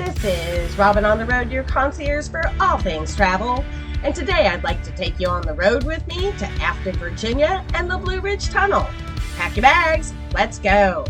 This is Robin on the Road, your concierge for all things travel. And today I'd like to take you on the road with me to Afton, Virginia and the Blue Ridge Tunnel. Pack your bags, let's go.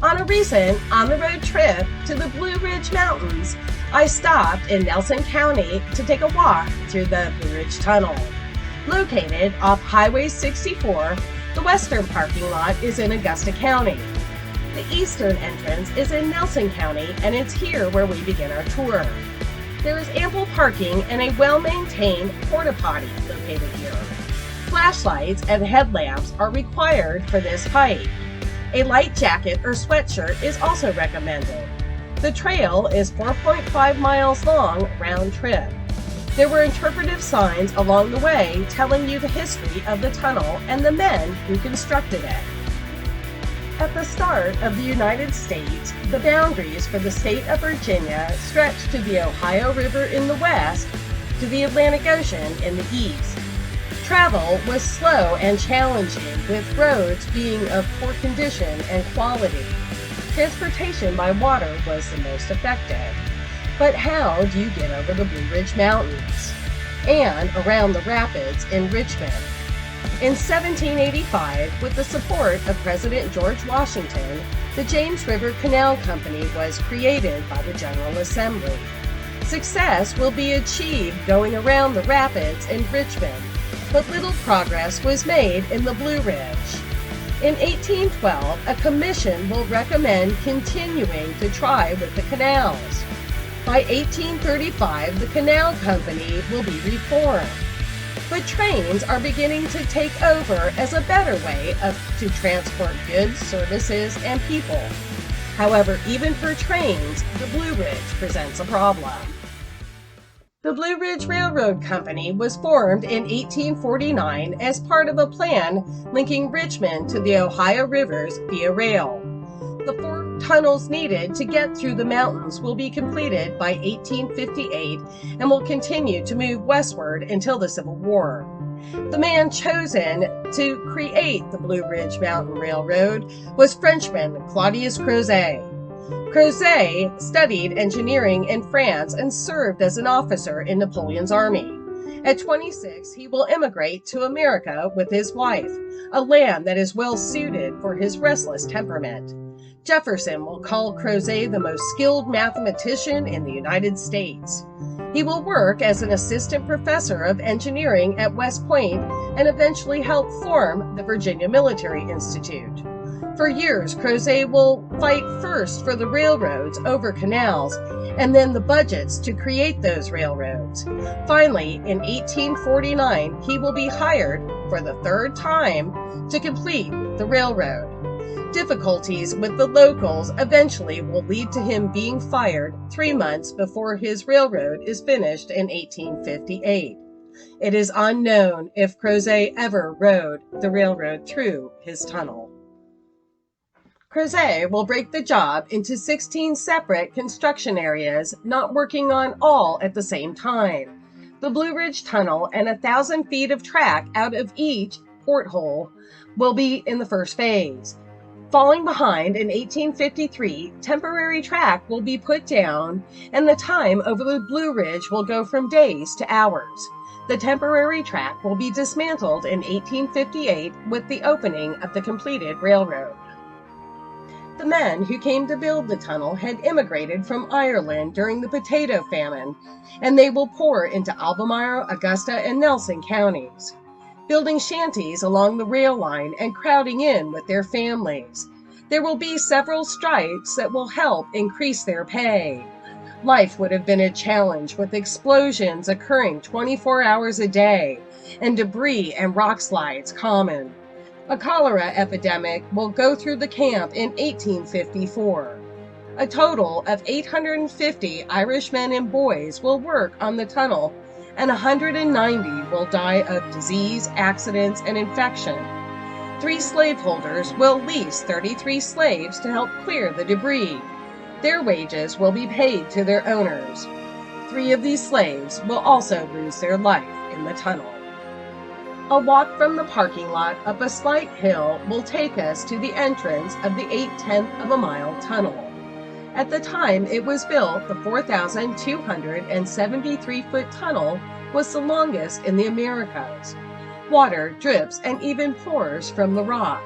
On a recent on-the-road trip to the Blue Ridge Mountains, I stopped in Nelson County to take a walk through the Blue Ridge Tunnel. Located off Highway 64, the western parking lot is in Augusta County. The eastern entrance is in Nelson County, and it's here where we begin our tour. There is ample parking and a well-maintained porta potty located here. Flashlights and headlamps are required for this hike. A light jacket or sweatshirt is also recommended. The trail is 4.5 miles long round trip. There were interpretive signs along the way telling you the history of the tunnel and the men who constructed it. At the start of the United States, the boundaries for the state of Virginia stretched to the Ohio River in the west to the Atlantic Ocean in the east. Travel was slow and challenging, with roads being of poor condition and quality. Transportation by water was the most effective. But how do you get over the Blue Ridge Mountains and around the rapids in Richmond? In 1785, with the support of President George Washington, the James River Canal Company was created by the General Assembly. Success will be achieved going around the rapids in Richmond, but little progress was made in the Blue Ridge. In 1812, a commission will recommend continuing to try with the canals. By 1835, the canal company will be reformed. But trains are beginning to take over as a better way to transport goods, services, and people. However, even for trains, the Blue Ridge presents a problem. The Blue Ridge Railroad Company was formed in 1849 as part of a plan linking Richmond to the Ohio rivers via rail. The 4 tunnels needed to get through the mountains will be completed by 1858 and will continue to move westward until the Civil War. The man chosen to create the Blue Ridge Mountain Railroad was Frenchman Claudius Crozet. Crozet studied engineering in France and served as an officer in Napoleon's army. At 26, he will immigrate to America with his wife, a land that is well suited for his restless temperament. Jefferson will call Crozet the most skilled mathematician in the United States. He will work as an assistant professor of engineering at West Point and eventually help form the Virginia Military Institute. For years, Crozet will fight first for the railroads over canals and then the budgets to create those railroads. Finally, in 1849, he will be hired for the 3rd time to complete the railroad. Difficulties with the locals eventually will lead to him being fired 3 months before his railroad is finished in 1858. It is unknown if Crozet ever rode the railroad through his tunnel. Crozet will break the job into 16 separate construction areas, not working on all at the same time. The Blue Ridge Tunnel and 1,000 feet of track out of each porthole will be in the first phase. Falling behind in 1853, temporary track will be put down and the time over the Blue Ridge will go from days to hours. The temporary track will be dismantled in 1858 with the opening of the completed railroad. The men who came to build the tunnel had immigrated from Ireland during the potato famine, and they will pour into Albemarle, Augusta, and Nelson counties, building shanties along the rail line and crowding in with their families. There will be several strikes that will help increase their pay. Life would have been a challenge with explosions occurring 24 hours a day and debris and rock slides common. A cholera epidemic will go through the camp in 1854. A total of 850 Irish men and boys will work on the tunnel, and 190 will die of disease, accidents, and infection. 3 slaveholders will lease 33 slaves to help clear the debris. Their wages will be paid to their owners. 3 of these slaves will also lose their life in the tunnel. A walk from the parking lot up a slight hill will take us to the entrance of the 8/10 of a mile tunnel. At the time it was built, the 4,273-foot tunnel was the longest in the Americas. Water drips and even pours from the rock.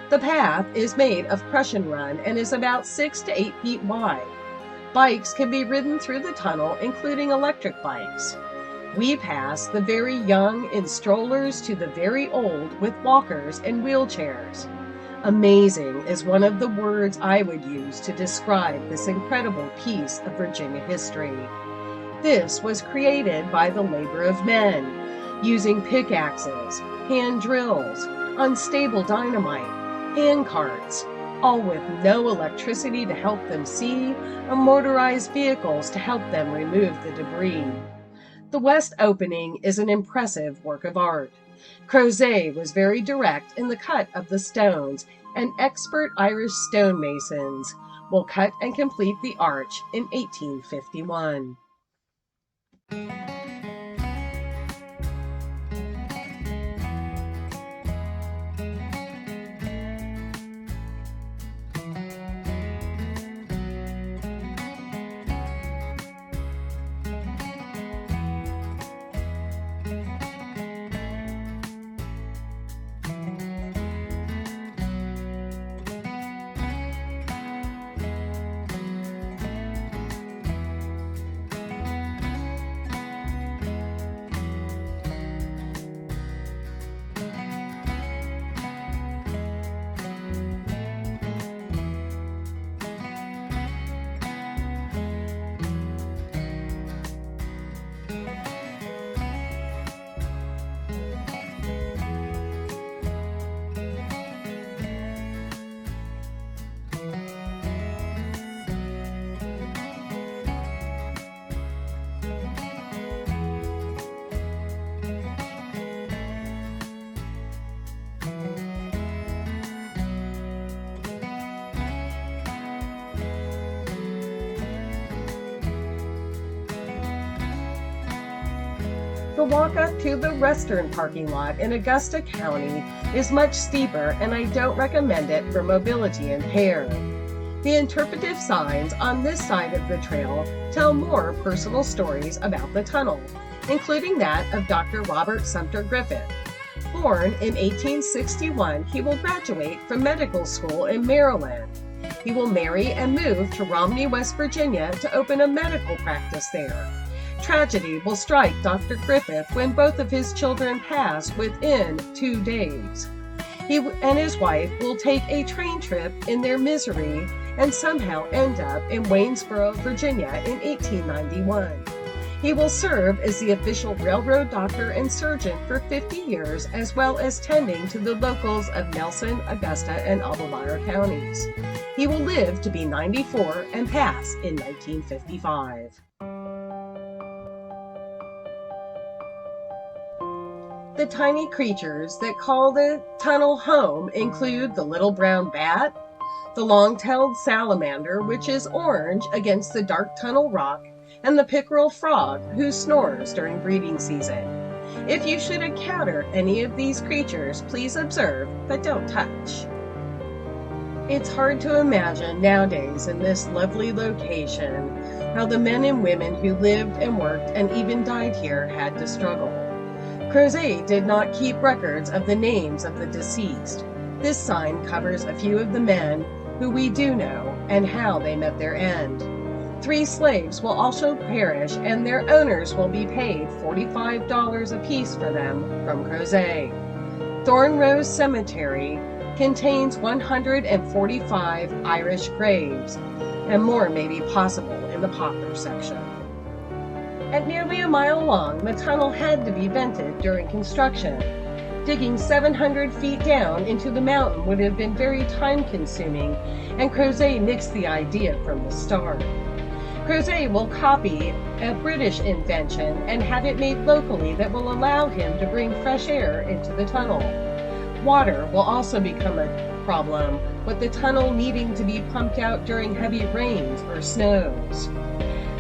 The path is made of crush and run and is about 6 to 8 feet wide. Bikes can be ridden through the tunnel, including electric bikes. We pass the very young in strollers to the very old with walkers and wheelchairs. Amazing is one of the words I would use to describe this incredible piece of Virginia history. This was created by the labor of men, using pickaxes, hand drills, unstable dynamite, hand carts, all with no electricity to help them see, or motorized vehicles to help them remove the debris. The west opening is an impressive work of art. Crozet was very direct in the cut of the stones, and expert Irish stonemasons will cut and complete the arch in 1851. The walk up to the western parking lot in Augusta County is much steeper, and I don't recommend it for mobility impaired. The interpretive signs on this side of the trail tell more personal stories about the tunnel, including that of Dr. Robert Sumter Griffith. Born in 1861, he will graduate from medical school in Maryland. He will marry and move to Romney, West Virginia to open a medical practice there. Tragedy will strike Dr. Griffith when both of his children pass within 2 days. He and his wife will take a train trip in their misery and somehow end up in Waynesboro, Virginia in 1891. He will serve as the official railroad doctor and surgeon for 50 years, as well as tending to the locals of Nelson, Augusta, and Albemarle counties. He will live to be 94 and pass in 1955. The tiny creatures that call the tunnel home include the little brown bat, the long-tailed salamander, which is orange against the dark tunnel rock, and the pickerel frog, who snores during breeding season. If you should encounter any of these creatures, please observe, but don't touch. It's hard to imagine nowadays in this lovely location how the men and women who lived and worked and even died here had to struggle. Crozet did not keep records of the names of the deceased. This sign covers a few of the men who we do know and how they met their end. 3 slaves will also perish, and their owners will be paid $45 apiece for them from Crozet. Thorn Rose Cemetery contains 145 Irish graves, and more may be possible in the poplar section. At nearly a mile long, the tunnel had to be vented during construction. Digging 700 feet down into the mountain would have been very time-consuming, and Crozet nixed the idea from the start. Crozet will copy a British invention and have it made locally that will allow him to bring fresh air into the tunnel. Water will also become a problem, with the tunnel needing to be pumped out during heavy rains or snows.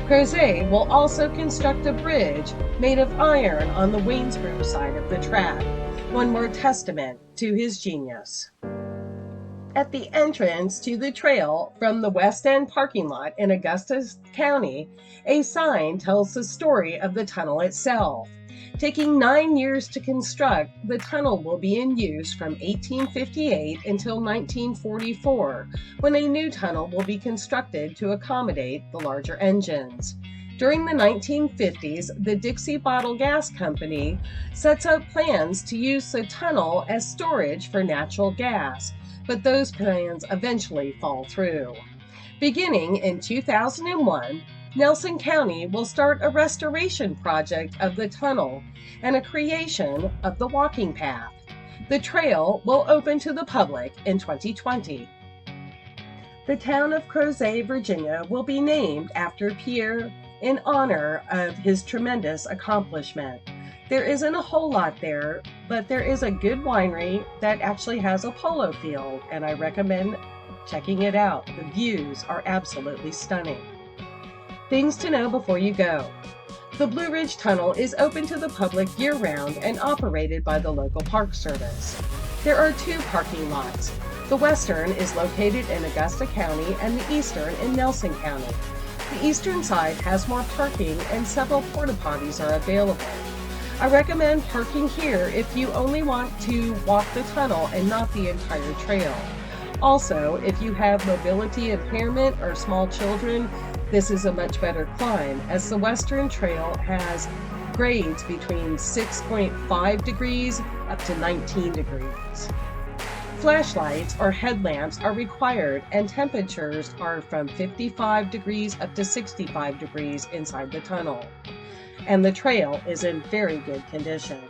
Crozet will also construct a bridge made of iron on the Waynesboro side of the track, one more testament to his genius. At the entrance to the trail from the West End parking lot in Augusta County, a sign tells the story of the tunnel itself. Taking 9 years to construct, the tunnel will be in use from 1858 until 1944, when a new tunnel will be constructed to accommodate the larger engines. During the 1950s, the Dixie Bottle Gas Company sets up plans to use the tunnel as storage for natural gas, but those plans eventually fall through. Beginning in 2001, Nelson County will start a restoration project of the tunnel and a creation of the walking path. The trail will open to the public in 2020. The town of Crozet, Virginia will be named after Pierre in honor of his tremendous accomplishment. There isn't a whole lot there, but there is a good winery that actually has a polo field, and I recommend checking it out. The views are absolutely stunning. Things to know before you go. The Blue Ridge Tunnel is open to the public year-round and operated by the local Park Service. There are 2 parking lots. The western is located in Augusta County and the eastern in Nelson County. The eastern side has more parking and several porta potties are available. I recommend parking here if you only want to walk the tunnel and not the entire trail. Also, if you have mobility impairment or small children, this is a much better climb, as the Western Trail has grades between 6.5 degrees up to 19 degrees. Flashlights or headlamps are required, and temperatures are from 55 degrees up to 65 degrees inside the tunnel. And the trail is in very good condition.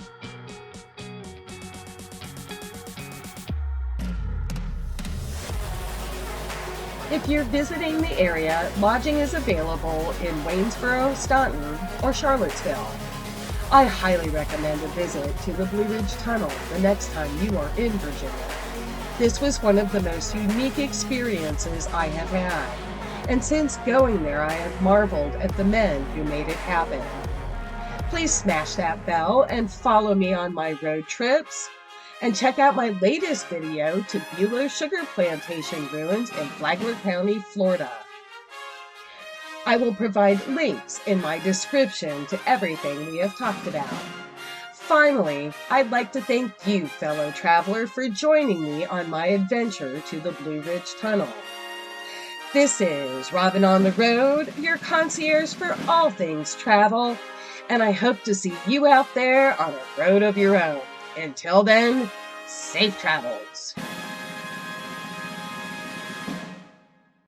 If you're visiting the area, lodging is available in Waynesboro, Staunton, or Charlottesville. I highly recommend a visit to the Blue Ridge Tunnel the next time you are in Virginia. This was one of the most unique experiences I have had, and since going there I have marveled at the men who made it happen. Please smash that bell and follow me on my road trips. And check out my latest video to Beulah Sugar Plantation ruins in Flagler County, Florida. I will provide links in my description to everything we have talked about. Finally, I'd like to thank you, fellow traveler, for joining me on my adventure to the Blue Ridge Tunnel. This is Robin on the Road, your concierge for all things travel, and I hope to see you out there on a road of your own. Until then, safe travels.